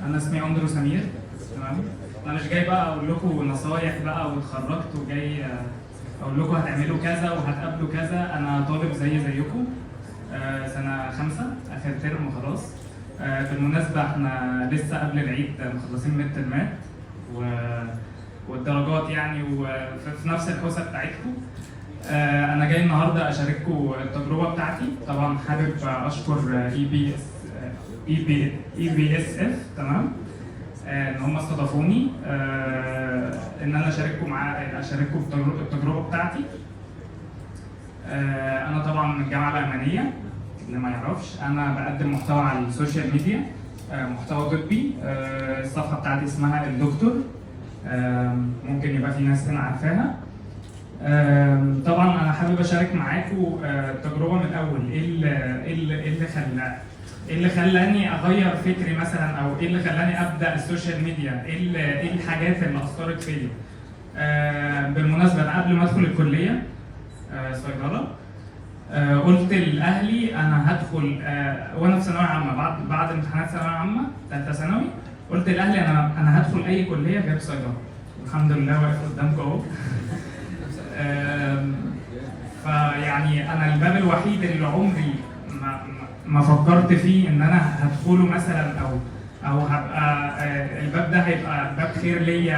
انا اسمي اندرو سمير. تمام. انا مش جاي بقى اقول لكم نصايح بقى واتخرجت وجاي اقول لكم هتعملوا كذا وهتقابلوا كذا. انا طالب زيكم، سنه 5 اخر ترم خلاص. بالمناسبه احنا لسه قبل العيد مخلصين ميد ترمات والدرجات يعني، وفي نفس الحوسه بتاعتكم. انا جاي النهارده اشارككم التجربه بتاعتي. طبعا حابب اشكر اي بي اس اف، تمام، ان هم استضافوني ان انا اشارككم التجربه بتاعتي. انا طبعا من الجامعه الالمانيه، اللي ما يعرفش انا بقدم محتوى على السوشيال ميديا، محتوى طبي. الصفحه بتاعتي اسمها الدكتور، ممكن يبقى في ناس هنا عارفاها. طبعا انا حابب اشارك معاكم التجربه من الاول. ايه اللي خلاني اغير فكري مثلا، او ايه اللي خلاني ابدا السوشيال ميديا، ايه الحاجات اللي اثرت فيا. بالمناسبه انا قبل ما ادخل الكليه صيدله، قلت لاهلي انا هدخل وانا في ثانويه عامه، بعد امتحانات ثانويه عامه ثالثه ثانوي، قلت لاهلي انا هدخل اي كليه غير صيدله. الحمد لله واقف قدامكم اهو. فيعني انا الباب الوحيد اللي عمري ما فكرت فيه ان انا هدخله مثلا، او هبقى الباب ده هيبقى باب خير ليا،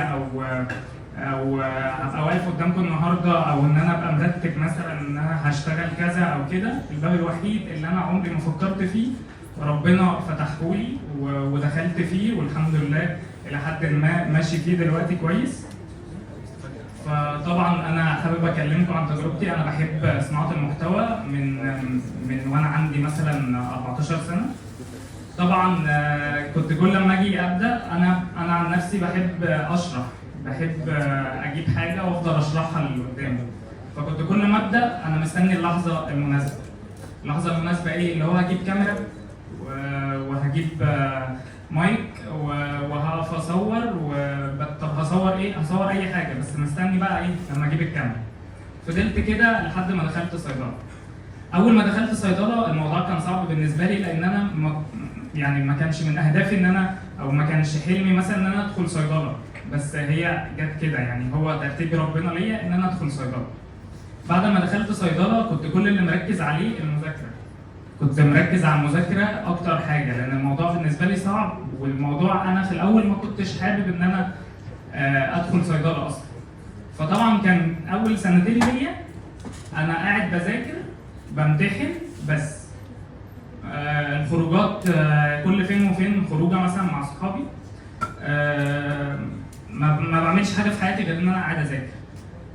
او هبقى واقف قدامكم النهارده، او ان انا ابقى مرتب مثلا ان انا هشتغل كذا او كده. الباب الوحيد اللي انا عمري ما فكرت فيه ربنا فتحه لي ودخلت فيه، والحمد لله الى حد ما ماشي فيه دلوقتي كويس. فطبعا انا حابب اكلمكم عن تجربتي. انا بحب صناعه المحتوى من وانا عندي مثلا 14 سنه. طبعا كنت كل لما اجي ابدا، انا عن نفسي بحب اشرح، بحب اجيب حاجه وافضل اشرحها اللي قدامي. فكنت كل ما ابدا انا مستني اللحظه المناسبه. اللحظه المناسبه ايه؟ اللي هو هجيب كاميرا وهجيب مايك وهقف اصور. طب هصور ايه؟ هصور اي حاجه، بس مستني بقى ايه لما اجيب الكاميرا. فضلت كده لحد ما دخلت صيدله. اول ما دخلت صيدله الموضوع كان صعب بالنسبه لي، لان انا يعني ما كانش من اهدافي ان انا، او ما كانش حلمي مثلا ان انا ادخل صيدله، بس هي جت كده يعني، هو ترتيب ربنا ليا ان انا ادخل صيدله. بعد ما دخلت صيدله كنت كل اللي مركز عليه المذاكره. كنت مركز على المذاكره اكتر حاجه، لان الموضوع بالنسبه لي صعب، والموضوع انا في الاول ما كنتش حابب ان انا ادخل صيدله اصلا. فطبعا كان اول سنتين ليا انا قاعد بذاكر بمتحن بس. الخروجات كل فين وفين خروجه مثلا مع اصحابي. ما بعملش حاجه في حياتي غير ان انا قاعد اذاكر.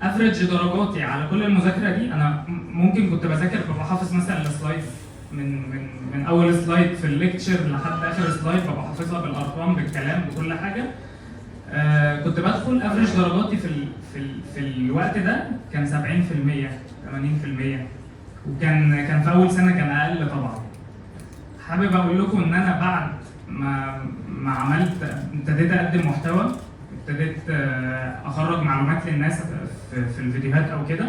افريج درجاتي على كل المذاكره دي، انا ممكن كنت بذاكر ببقى حافظ مثلا السلايد من اول سلايد في الليكتشر لحد اخر سلايد، ببقى حافظها بالارقام بالكلام بكل حاجه. كنت بدخل افريج درجاتي في الوقت ده كان 70% 80%، وكان في اول سنه كان اقل طبعا. حابب اقول لكم ان انا بعد ما ابتديت اقدم محتوى، ابتديت اخرج معلومات للناس في الفيديوهات او كده.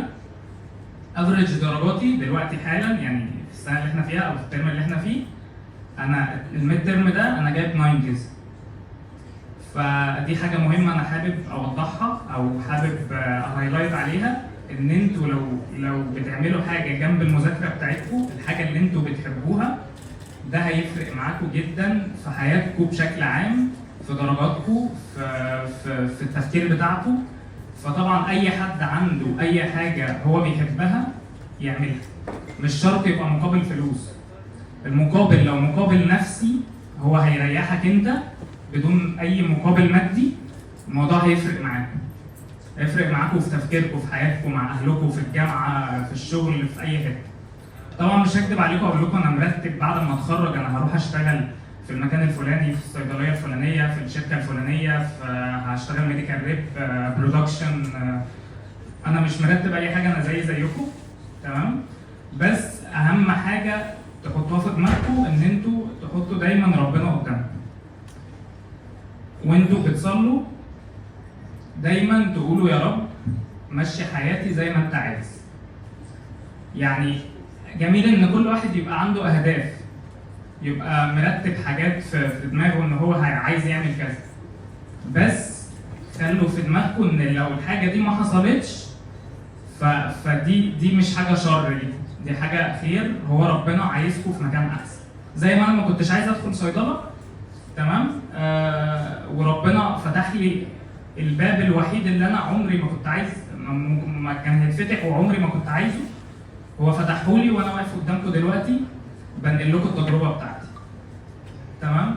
افريج درجاتي دلوقتي حالا يعني في السنه اللي احنا فيها او في الترم اللي احنا فيه، انا الميد ترم ده انا جايب 90. فدي حاجه مهمه انا حابب اوضحها او حابب هايلايت عليها، ان انتوا لو بتعملوا حاجه جنب المذاكره بتاعتكم، الحاجه اللي انتوا بتحبوها، ده هيفرق معاكم جدا في حياتكم بشكل عام، في درجاتكم، في التفكير بتاعكم. فطبعا اي حد عنده اي حاجه هو بيحبها يعملها، مش شرط يبقى مقابل فلوس. المقابل لو مقابل نفسي هو هيريحك انت بدون اي مقابل مادي، الموضوع هيفرق معاكم. هيفرق معاكم في تفكيركم، في حياتكم مع اهلكم، في الجامعه، في الشغل، في اي حته. طبعا مش هكدب عليكم اقول لكم انا مرتب بعد ما اتخرج انا هروح اشتغل في المكان الفلاني، في الصيدليه الفلانيه، في الشركه الفلانيه، هشتغل ميديكال ريب، برودكشن. انا مش مرتب اي حاجه، انا زيكم، تمام. بس اهم حاجه تحطوها في دماغكم ان انتوا تحطوا دايما ربنا قدامكم، وانتوا بتصلوا دايما تقولوا يا رب مشي حياتي زي ما انت عايز. يعني جميل ان كل واحد يبقى عنده اهداف، يبقى مرتب حاجات في دماغه ان هو عايز يعمل كذا، بس خلوا في دماغكم ان لو الحاجه دي ما حصلتش فدي مش حاجه شر ليكم، دي حاجه خير، هو ربنا عايزكم في مكان احسن. زي ما انا ما كنتش عايز ادخل صيدله، تمام، وربنا فتح لي الباب الوحيد اللي انا عمري ما كنت عايز، ما كان هيتفتح وعمري ما كنت عايزه، هو فتحه لي وانا واقف قدامكم دلوقتي بنقل لكم التجربه بتاعتي. تمام.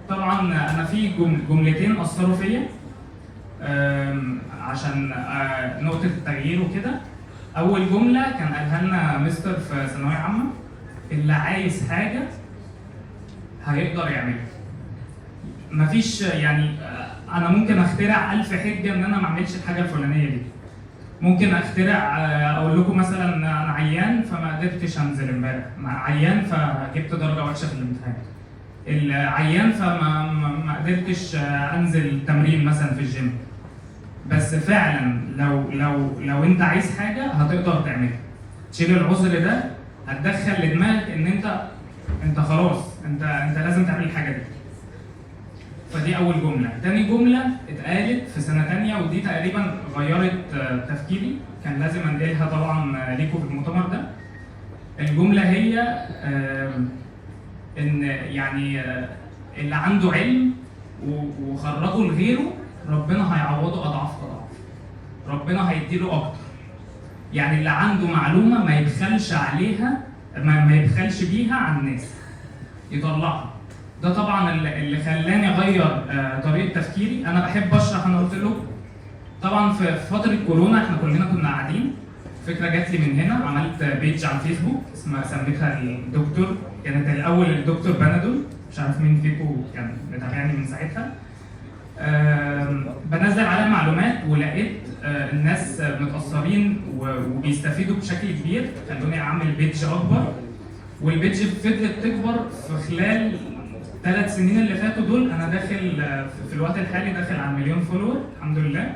طبعا انا في جملتين اثروا فيا عشان نقطه التغيير وكده. اول جمله كان قالها لنا مستر في ثانويه عامه: اللي عايز حاجه هيقدر يعملها. مفيش يعني انا ممكن اخترع 1000 حجه ان انا ما اعملش الحاجه الفلانيه دي. ممكن اخترع اقول لكم مثلا انا عيان فما قدرتش انزل امبارح، عيان فجبت درجه وحشه في الامتحان، العيان فما قدرتش انزل تمرين مثلا في الجيم. بس فعلا لو انت عايز حاجه هتقدر تعملها. تشيل العذر ده، هتدخل لدماغك ان انت خلاص انت لازم تعمل الحاجه دي. فدي اول جمله. تاني جمله اتقالت في سنه تانيه ودي تقريبا غيرت تفكيري، كان لازم انقلها طبعا ليكم في المؤتمر ده. الجمله هي ان يعني اللي عنده علم وخرجه لغيره ربنا هيعوضه اضعاف اضعاف، ربنا هيديله اكتر. يعني اللي عنده معلومه ما يبخلش عليها، ما يبخلش بيها عن الناس، يطلعها. ده طبعا اللي خلاني اغير طريقه تفكيري. انا بحب اشرح، انا قلت لكم طبعا في فتره كورونا احنا كلنا كنا قاعدين، فكره جات لي من هنا، عملت بيج على الفيسبوك اسمها سميتها الدكتور، كانت الاول الدكتور بنادول، مش عارف مين فيكم كان متابعني من ساعتها. بنزل عليها معلومات ولقيت الناس متاثرين وبيستفيدوا بشكل كبير، خلوني اعمل بيج اكبر، والبيج فضلت تكبر في خلال 3 سنين اللي فاتوا دول. انا داخل في الوقت الحالي داخل على 1,000,000 فولور الحمد لله.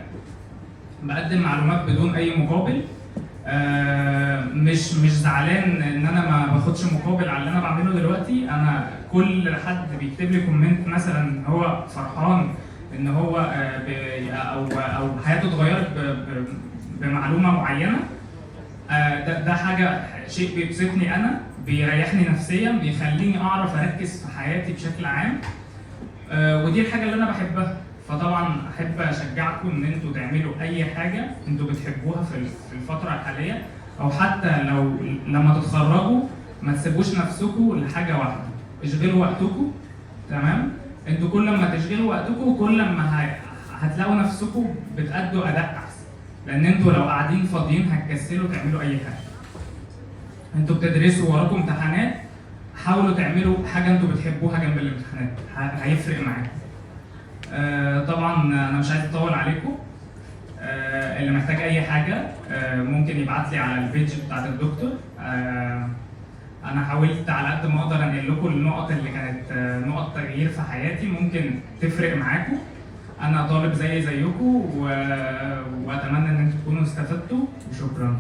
بقدم معلومات بدون اي مقابل، مش زعلان ان انا ما باخدش مقابل على اللي انا بعمله دلوقتي. انا كل حد بيكتب لي كومنت مثلا هو فرحان ان هو او حياته اتغيرت بمعلومه معينه، ده حاجه شيء بيبسطني انا، بيريحني نفسيا، بيخليني اعرف اركز في حياتي بشكل عام، ودي الحاجه اللي انا بحبها. فطبعا احب اشجعكم ان انتوا تعملوا اي حاجه انتوا بتحبوها في الفتره الحاليه، او حتى لما تتخرجوا ما تسيبوش نفسكم لحاجه واحده، اشغلوا وقتكم. تمام. انتوا كل ما تشغلوا وقتكم كل ما هتلاقوا نفسكم بتأدوا اداء احسن، لان انتوا لو قاعدين فاضيين هتكسلوا تعملوا اي حاجه. انتوا بتدرسوا وراكم امتحانات، حاولوا تعملوا حاجه انتوا بتحبوها جنب الامتحانات، هيفرق معاكم. طبعا انا مش عايز اطول عليكم، اللي محتاج اي حاجه ممكن يبعت لي على البيج بتاعت الدكتور. انا حاولت على قد ما اقدر انقل لكم النقط اللي كانت نقط تغيير في حياتي ممكن تفرق معاكم. انا طالب زيكم واتمنى ان انتم تكونوا استفدتوا، وشكرا.